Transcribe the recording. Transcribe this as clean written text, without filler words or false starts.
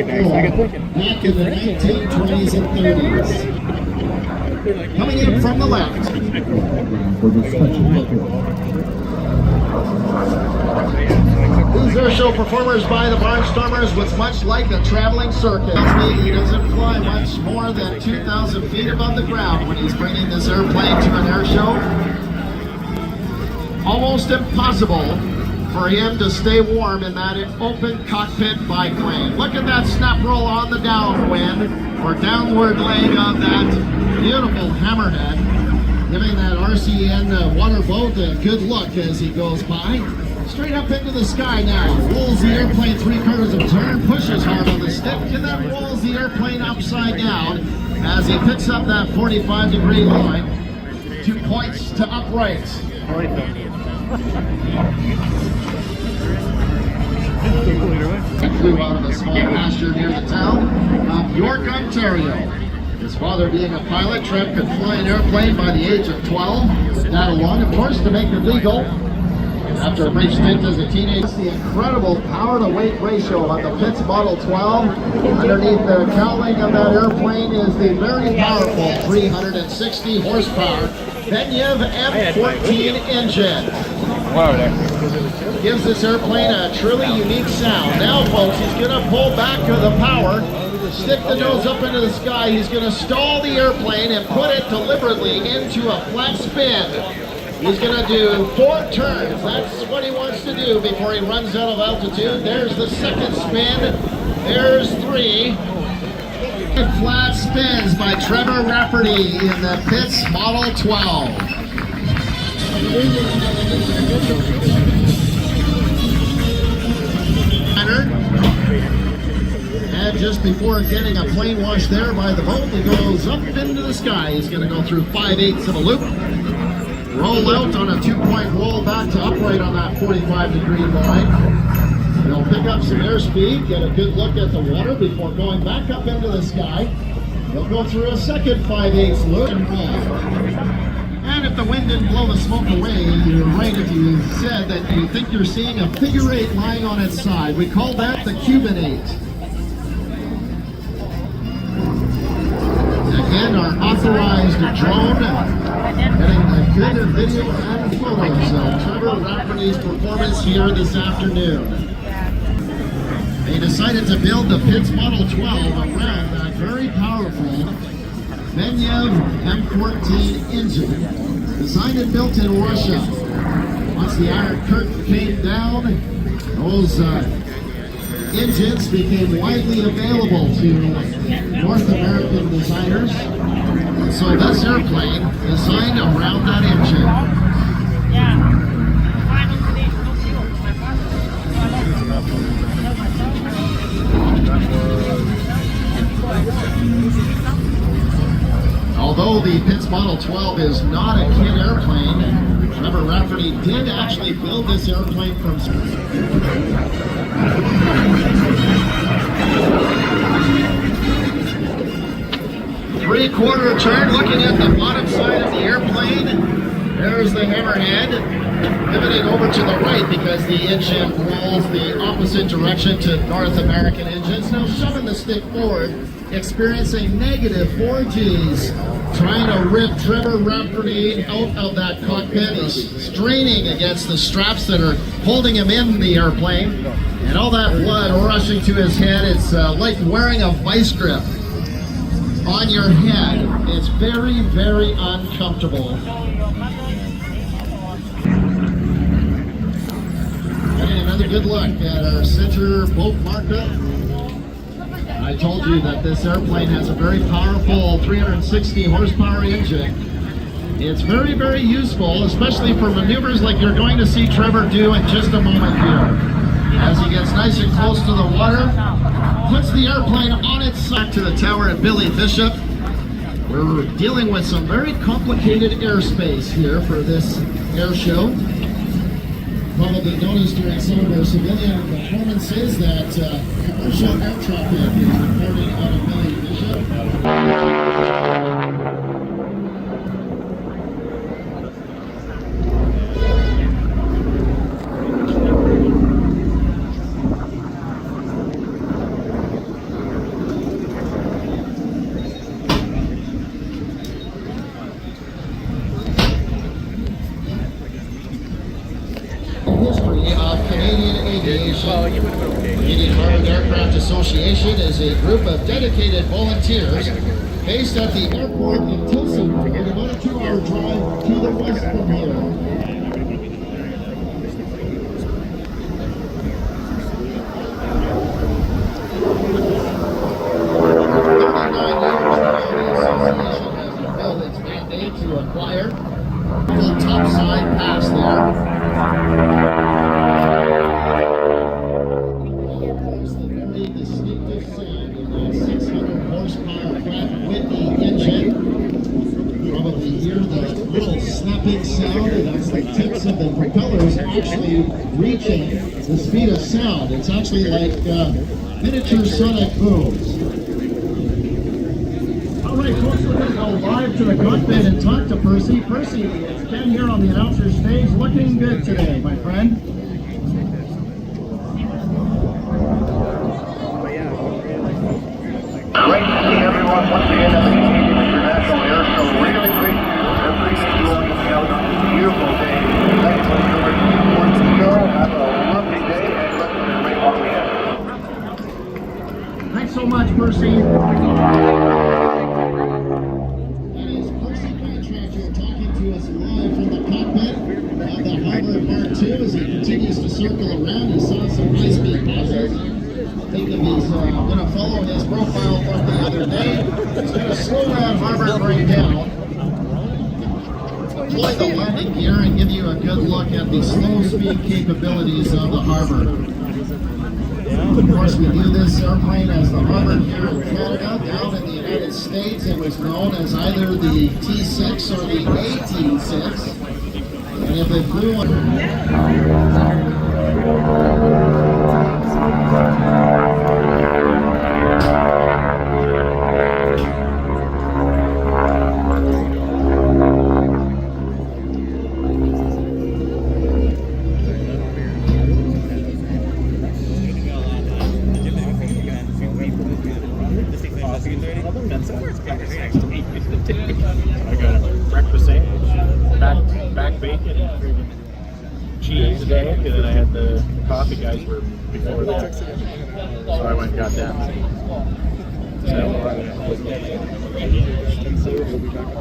back in the 1920s and 30s. Coming in from the left. These air show performers by the Barnstormers was much like a traveling circus. He doesn't fly much more than 2,000 feet above the ground when he's bringing this airplane to an air show. Almost impossible for him to stay warm in that open cockpit biplane. Look at that snap roll on the downwind or downward leg of that beautiful hammerhead, giving that RCN water boat a good look as he goes by. Straight up into the sky now, rolls the airplane 3/4 of a turn, pushes hard on the stick, and then rolls the airplane upside down as he picks up that 45-degree line. 2 points to upright. Flew out of a small pasture near the town of York, Ontario. His father being a pilot, Trev could fly an airplane by the age of 12. That along, of course, to make it legal. After a brief stint as a teenager, the incredible power-to-weight ratio on the Pitts Model 12. Underneath the cowling of that airplane is the very powerful 360 horsepower Benyev M14 engine. Gives this airplane a truly unique sound. Now, folks, he's going to pull back to the power, stick the nose up into the sky. He's going to stall the airplane and put it deliberately into a flat spin. He's going to do 4 turns. That's what he wants to do before he runs out of altitude. There's the second spin. There's 3. Flat spins by Trevor Rafferty in the Pitts Model 12. And just before getting a plane wash there by the boat, he goes up into the sky. He's going to go through 5/8 of a loop. Roll out on a 2-point roll back to upright on that 45-degree line. He'll pick up some airspeed, get a good look at the water before going back up into the sky. He'll go through a second 5/8 loop and roll. And if the wind didn't blow the smoke away, you're right if you said that you think you're seeing a figure 8 lying on its side. We call that the Cuban 8. Again, our authorized drone, getting a good video and photos of Trevor Rafferty's performance here this afternoon. They decided to build the Pitts Model 12 around that very powerful Benyev M14 engine, designed and built in Russia. Once the Iron Curtain came down, those engines became widely available to North American designers. And so this airplane is designed around that engine. Although the Pitts Model 12 is not a kit airplane, Trevor Rafferty did actually build this airplane from scratch. 3/4 turn, looking at the bottom side of the airplane. There's the hammerhead, pivoting over to the right because the engine rolls the opposite direction to North American engines. Now shoving the stick forward, experiencing negative 4 Gs, trying to rip Trevor Rafferty out of that cockpit. He's straining against the straps that are holding him in the airplane, and all that blood rushing to his head. It's like wearing a vice grip on your head. It's very, very uncomfortable. And another good look at our center boat marker. I told you that this airplane has a very powerful 360 horsepower engine. It's very, very useful, especially for maneuvers like you're going to see Trevor do in just a moment here. As he gets nice and close to the water, puts the airplane on its side to the tower at Billy Bishop. We're dealing with some very complicated airspace here for this air show. Probably noticed during some of our civilian performances that commercial air traffic is reporting out of Billy Bishop. Association. The Carter Aircraft Association is a group of dedicated volunteers based at the airport in Tilson, about a 2-hour drive to the west from here. To acquire the top side pass there. Very distinctive sound in that 600 horsepower Pratt Whitney engine. Probably hear the little snapping sound, and that's the tips of the propellers actually reaching the speed of sound. It's actually like miniature sonic booms. All right, folks, we're going to go live to the cockpit and talk to Percy. Percy, it's Ken here on the announcer stage. Looking good today, my friend. Great to see everyone once again at the Canadian International Air Show. Really great to appreciate you all coming out on this beautiful day. Thanks for the show. Have a lovely day and let's have a great long weekend. Thanks so much, Percy. As he continues to circle around, he saw some high-speed passes. I think if he's going to follow his profile from the other day, he's going to slow down Harvard right down, deploy the landing gear, and give you a good look at the slow speed capabilities of the Harvard. Of course, we do this airplane as the Harvard here in Canada. Down in the United States, it was known as either the T6 or the AT6. And if they flew one... I got a breakfast sandwich, back bacon, and cheese and egg, and then I had the coffee guys were before that. So I went and got that. So,